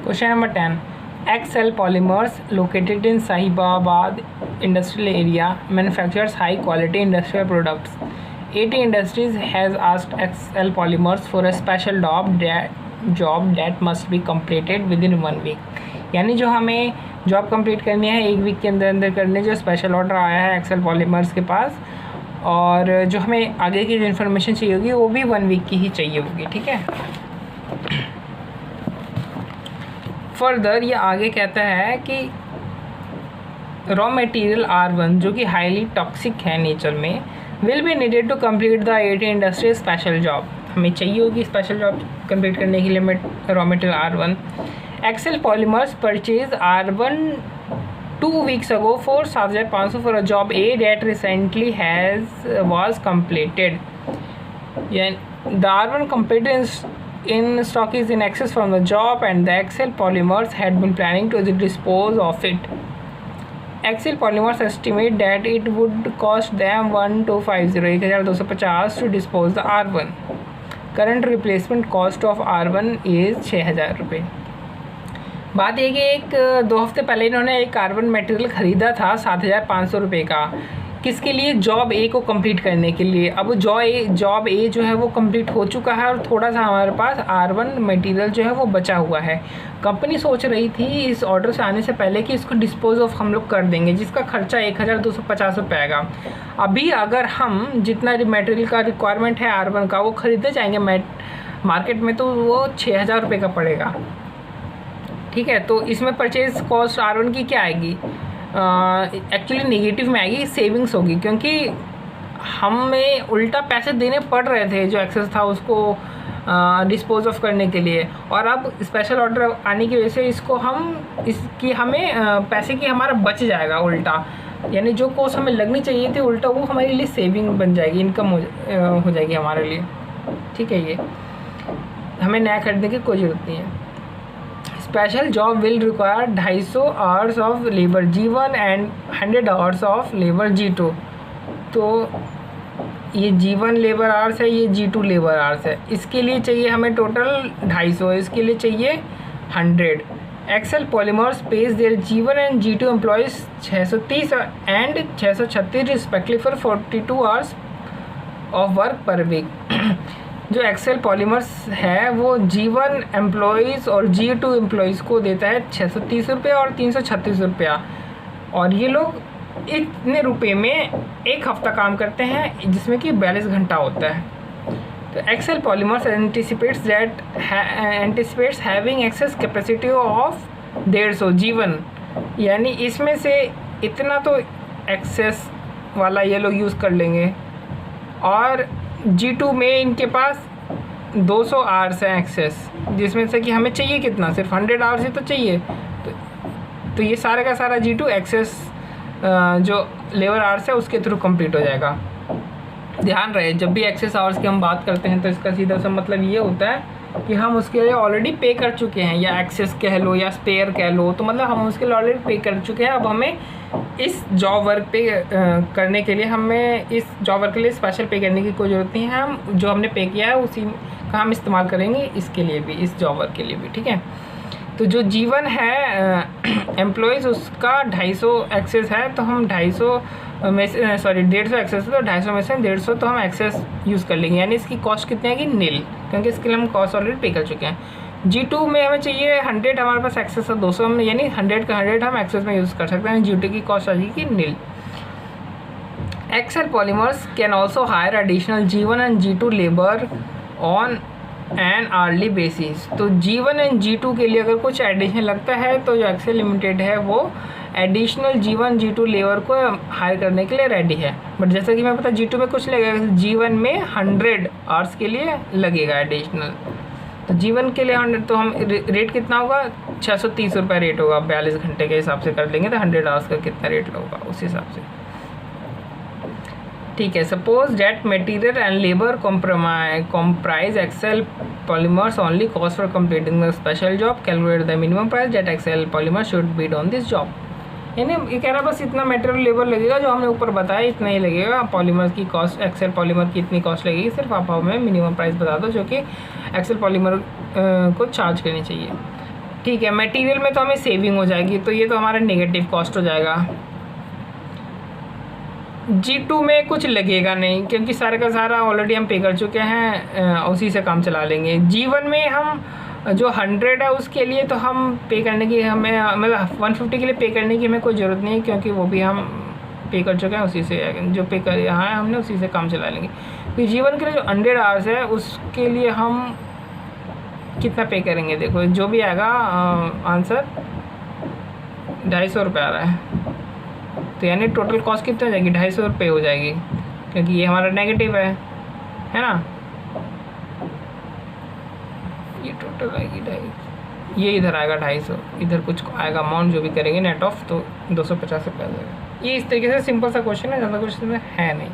Question number 10. XL Polymers, located in Sahibabad industrial area, manufactures high quality industrial products. AT Industries has asked XL Polymers for a special job that must be completed within 1 week. यानी जो हमें job complete करनी है 1 week के अंदर अंदर करने, जो स्पेशल ऑर्डर आया है एक्सेल पॉलीमर्स के पास, और जो हमें आगे की जो इन्फॉर्मेशन चाहिए होगी वो भी 1 वीक की ही चाहिए होगी। ठीक है। फर्दर ये आगे कहता है कि रॉ मटेरियल R1 जो कि हाईली टॉक्सिक है नेचर में, will be needed to complete the AT industry special job. हमें चाहिए होगी स्पेशल जॉब कंप्लीट करने के लिए raw material R1। Excel Polymers purchase R1 2 weeks ago for 7,500 for a job A that recently was completed. The R1 completed in stock is in excess from the job, and the XL Polymers had been planning to dispose of it. XL Polymers estimate that it would cost them 1,250 to dispose the R1. Current replacement cost of R1 is 6,000 रुपये। बात ये कि 2 हफ्ते पहले इन्होंने एक carbon material ख़रीदा था 7,500 रुपये का, किसके लिए? जॉब ए को कंप्लीट करने के लिए। अब जॉब ए जो है वो कंप्लीट हो चुका है और थोड़ा सा हमारे पास R1 मटेरियल जो है वो बचा हुआ है। कंपनी सोच रही थी इस ऑर्डर से आने से पहले कि इसको डिस्पोज ऑफ हम लोग कर देंगे, जिसका खर्चा 1,250 रुपये आएगा। अभी अगर हम जितना मटेरियल का रिक्वायरमेंट है R1 का वो ख़रीदने जाएंगे मार्केट में, तो वो 6,000 रुपये का पड़ेगा। ठीक है। तो इसमें परचेज कॉस्ट R1 की क्या आएगी? एक्चुअली नेगेटिव में आएगी, सेविंग्स होगी, क्योंकि हमें उल्टा पैसे देने पड़ रहे थे जो एक्सेस था उसको डिस्पोज ऑफ करने के लिए, और अब स्पेशल ऑर्डर आने की वजह से हमें पैसे की हमारा बच जाएगा उल्टा, यानी जो कॉस्ट हमें लगनी चाहिए थी उल्टा वो हमारे लिए सेविंग बन जाएगी, इनकम हो जाएगी हमारे लिए। ठीक है। ये हमें नया खरीदने की कोई ज़रूरत नहीं है। Special job will require 250 hours of labour G1 and 100 hours of labour G2। तो ये G1 लेबर आवर्स है, ये G2 लेबर आवर्स है। इसके लिए चाहिए हमें टोटल 250, इसके लिए चाहिए 100। Excel Polymers pays their G1 and G2 employees 630 and 636 respectively for 42 hours of work per week. जो एक्सेल पॉलीमर्स है वो G1 एम्प्लॉयज़ और G2 एम्प्लॉयज़ को देता है 630 रुपये और 336 रुपया, और ये लोग इतने रुपए में 1 हफ्ता काम करते हैं, जिसमें कि 42 घंटा होता है। तो Excel Polymers anticipates having excess capacity of 150 G1, यानी इसमें से इतना तो एक्सेस वाला ये लोग यूज़ कर लेंगे, और G2 में इनके पास 200 आवर्स हैं एक्सेस, जिसमें से कि हमें चाहिए कितना? सिर्फ 100 आवर्स ही तो चाहिए। तो ये सारे का सारा G2 एक्सेस जो लेबर आवर्स है उसके थ्रू कंप्लीट हो जाएगा। ध्यान रहे, जब भी एक्सेस आवर्स की हम बात करते हैं तो इसका सीधा सा मतलब ये होता है कि हम उसके लिए ऑलरेडी पे कर चुके हैं, या एक्सेस कह लो या स्पेयर कह लो, तो मतलब हम उसके लिए ऑलरेडी पे कर चुके हैं। अब हमें इस जॉब वर्क पे करने के लिए स्पेशल पे करने की कोई ज़रूरत नहीं है। हम जो हमने पे किया है उसी का हम इस्तेमाल करेंगे इसके लिए भी, इस जॉब वर्क के लिए भी। ठीक है। तो जो G1 है एम्प्लॉयज़ उसका 250 एक्सेस है, तो हम 150 में से 150 एक्सेस है, तो 250 में से 150 तो हम एक्सेस यूज़ कर लेंगे, यानी इसकी कॉस्ट कितनी आएगी? नील, क्योंकि इसके लिए हम कॉस्ट ऑलरेडी पे कर चुके हैं। G2 में हमें चाहिए 100, हमारे पास एक्सेस है 200, हम यानी 100 का 100 हम एक्सेस में यूज़ कर सकते हैं। G2 की कॉस्ट आ जाएगी nil. Excel Polymers can also hire additional G1 and G2 labour on an early basis. तो G1 एंड G2 के लिए अगर कुछ एडिशनल लगता है तो जो एक्सेल लिमिटेड है वो एडिशनल G1 G2 लेबर को हायर करने के लिए रेडी है। बट जैसा कि मैं पता G2 में कुछ लगेगा, G1 में 100 आवर्स के लिए लगेगा एडिशनल। तो G1 के लिए 100, तो हम रेट कितना होगा? 630 रुपये रेट होगा, 42 घंटे के हिसाब से कर लेंगे तो 100 आवर्स का कितना रेट होगा उस हिसाब से। ठीक है। Suppose that material and labour comprise Excel Polymers only cost for completing the special job, calculate the minimum price that Excel polymer should bid on this job. यानी ये कह रहा बस इतना मटेरियल लेबर लगेगा जो हमने ऊपर बताया, इतना ही लगेगा। पॉलीमर की कॉस्ट, एक्सेल पॉलीमर की इतनी कॉस्ट लगेगी, सिर्फ आप हमें मिनिमम प्राइस बता दो जो कि एक्सेल पॉलीमर को चार्ज करनी चाहिए। ठीक है, मटेरियल में तो हमें सेविंग हो जाएगी, तो ये तो हमारा नेगेटिव कॉस्ट हो जाएगा। G2 में कुछ लगेगा नहीं क्योंकि सारे का सारा ऑलरेडी हम पे कर चुके हैं, उसी से काम चला लेंगे। G1 में हम जो 100 है उसके लिए तो हम पे करने की हमें मतलब 150 के लिए पे करने की हमें कोई ज़रूरत नहीं है क्योंकि वो भी हम पे कर चुके हैं, उसी से जो पे कर यहाँ है हमने उसी से काम चला लेंगे। तो G1 के लिए जो 100 आवर्स है उसके लिए हम कितना पे करेंगे, देखो जो भी आएगा आंसर 250 रुपये आ रहा है, तो यानी टोटल कॉस्ट कितना हो जाएगी, 250 रुपये हो जाएगी क्योंकि ये हमारा नेगेटिव है ना। ये टोटल आएगी 250, ये इधर आएगा 250, इधर कुछ आएगा अमाउंट जो भी करेंगे नेट ऑफ, तो 250 रुपये आ जाएगा। ये इस तरीके से सिंपल सा क्वेश्चन है, ज़्यादा क्वेश्चन है नहीं।